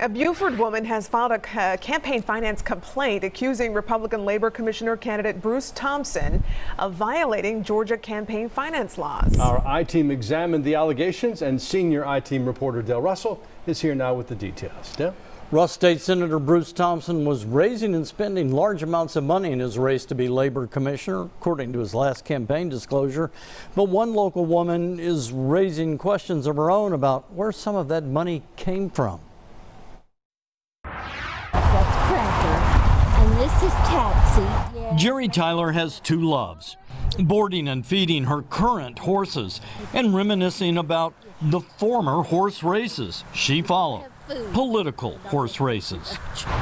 A Beaufort woman has filed a campaign finance complaint accusing Republican Labor Commissioner candidate Bruce Thompson of violating Georgia campaign finance laws. Our I-Team examined the allegations, and senior I-Team reporter Dale Russell is here now with the details. Dale? Russ, State Senator Bruce Thompson was raising and spending large amounts of money in his race to be Labor Commissioner, according to his last campaign disclosure. But one local woman is raising questions of her own about where some of that money came from. That's Cracker, and this is Taxi. Yeah. Jerry Tyler has two loves: boarding and feeding her current horses and reminiscing about the former horse races she followed. Political horse races.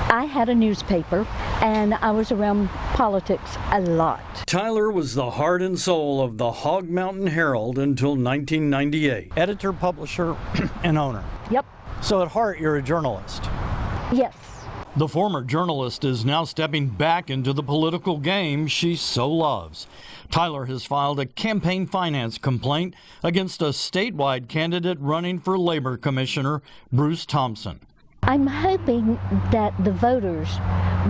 I had a newspaper and I was around politics a lot. Tyler was the heart and soul of the Hog Mountain Herald until 1998. Editor, publisher, and owner. Yep. So at heart, you're a journalist. Yes. The former journalist is now stepping back into the political game she so loves. Tyler has filed a campaign finance complaint against a statewide candidate running for Labor Commissioner, Bruce Thompson. I'm hoping that the voters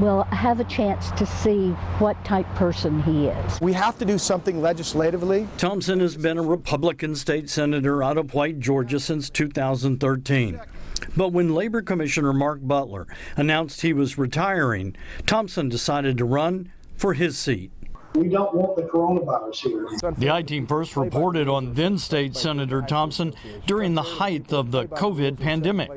will have a chance to see what type person he is. We have to do something legislatively. Thompson has been a Republican state senator out of White, Georgia since 2013. But when Labor Commissioner Mark Butler announced he was retiring, Thompson decided to run for his seat. We don't want the coronavirus here. The I-Team first reported on then State Senator Thompson during the height of the COVID pandemic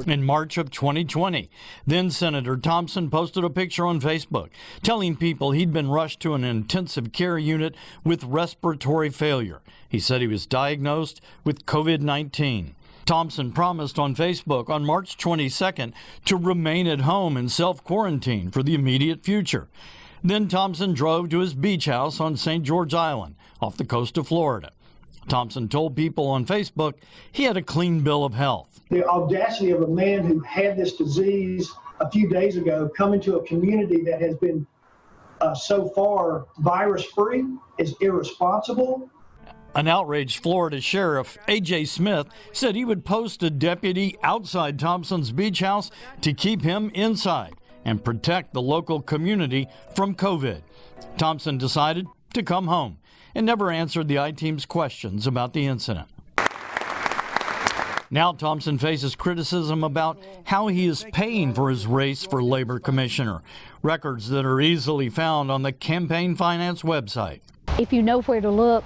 in March of 2020. Then Senator Thompson posted a picture on Facebook telling people he'd been rushed to an intensive care unit with respiratory failure. He said he was diagnosed with COVID-19. Thompson promised on Facebook on March 22nd to remain at home in self-quarantine for the immediate future. Then Thompson drove to his beach house on St. George Island off the coast of Florida. Thompson told people on Facebook he had a clean bill of health. The audacity of a man who had this disease a few days ago come into a community that has been so far virus-free is irresponsible. An outraged Florida Sheriff, A.J. Smith, said he would post a deputy outside Thompson's beach house to keep him inside and protect the local community from COVID. Thompson decided to come home and never answered the I-Team's questions about the incident. Now Thompson faces criticism about how he is paying for his race for Labor Commissioner, records that are easily found on the campaign finance website. If you know where to look,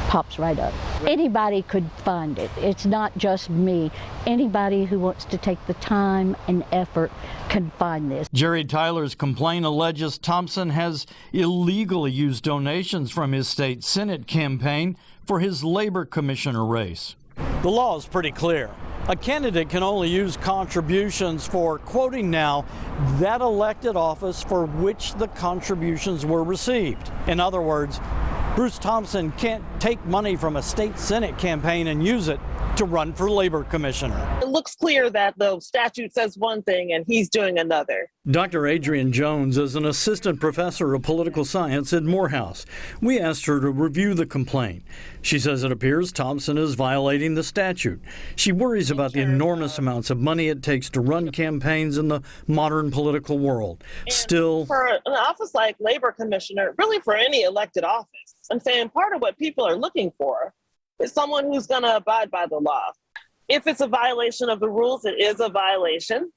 pops right up. Anybody could find it. It's not just me. Anybody who wants to take the time and effort can find this. Jerry Tyler's complaint alleges Thompson has illegally used donations from his state Senate campaign for his Labor Commissioner race. The law is pretty clear. A candidate can only use contributions for, quoting now, that elected office for which the contributions were received. In other words, Bruce Thompson can't take money from a state Senate campaign and use it to run for Labor Commissioner. It looks clear that the statute says one thing and he's doing another. Dr. Adrienne Jones is an assistant professor of political science at Morehouse. We asked her to review the complaint. She says it appears Thompson is violating the statute. She worries about the enormous amounts of money it takes to run campaigns in the modern political world. Still, for an office like Labor Commissioner, really for any elected office, I'm saying part of what people are looking for is someone who's going to abide by the law. If it's a violation of the rules, it is a violation,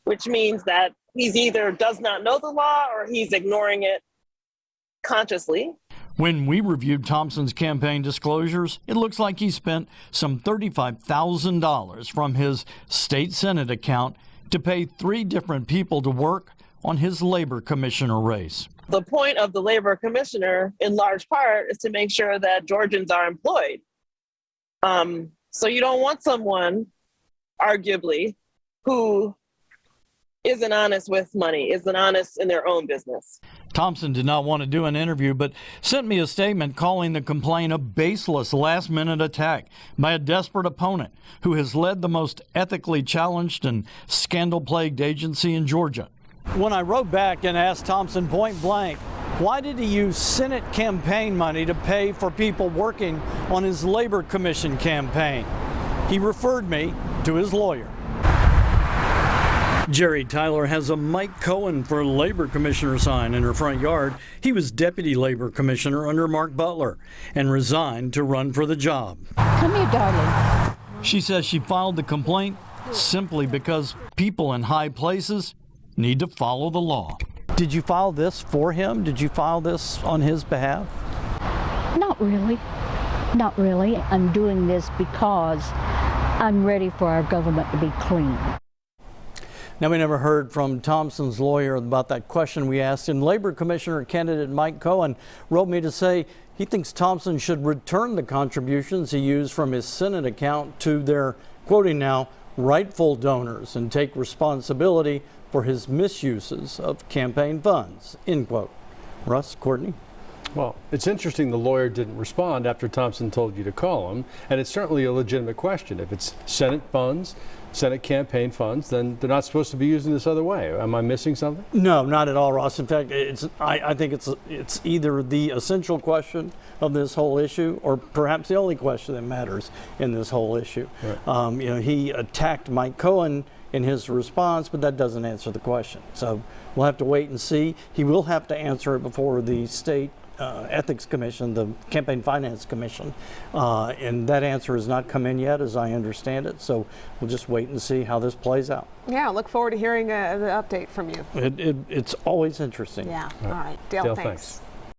which means that he's either does not know the law or he's ignoring it consciously. When we reviewed Thompson's campaign disclosures, it looks like he spent some $35,000 from his state Senate account to pay 3 different people to work on his Labor Commissioner race. The point of the Labor Commissioner, in large part, is to make sure that Georgians are employed. So you don't want someone, arguably, who isn't honest with money, isn't honest in their own business. Thompson did not want to do an interview, but sent me a statement calling the complaint a baseless last-minute attack by a desperate opponent who has led the most ethically challenged and scandal-plagued agency in Georgia. When I wrote back and asked Thompson point blank, why did he use Senate campaign money to pay for people working on his Labor Commission campaign, he referred me to his lawyer. Jerry Tyler has a Mike Cohen for Labor Commissioner sign in her front yard. He was Deputy Labor Commissioner under Mark Butler and resigned to run for the job. Come here, darling. She says she filed the complaint simply because people in high places need to follow the law. Did you file this for him? Did you file this on his behalf? Not really. Not really. I'm doing this because I'm ready for our government to be clean. Now, we never heard from Thompson's lawyer about that question we asked him. Labor Commissioner candidate Mike Cohen wrote me to say he thinks Thompson should return the contributions he used from his Senate account to their, quoting now, rightful donors and take responsibility for his misuses of campaign funds, end quote. Russ, Courtney? Well, it's interesting the lawyer didn't respond after Thompson told you to call him, and it's certainly a legitimate question. If it's Senate funds, Senate campaign funds, then they're not supposed to be used in this other way. Am I missing something? No, not at all, Ross. In fact, I think it's either the essential question of this whole issue or perhaps the only question that matters in this whole issue. Right. He attacked Mike Cohen in his response, but that doesn't answer the question. So we'll have to wait and see. He will have to answer it before the state Ethics Commission, the Campaign Finance Commission, and that answer has not come in yet, as I understand it. So we'll just wait and see how this plays out. Yeah, look forward to hearing the update from you. It's always interesting. Yeah. All right. Dale, thanks.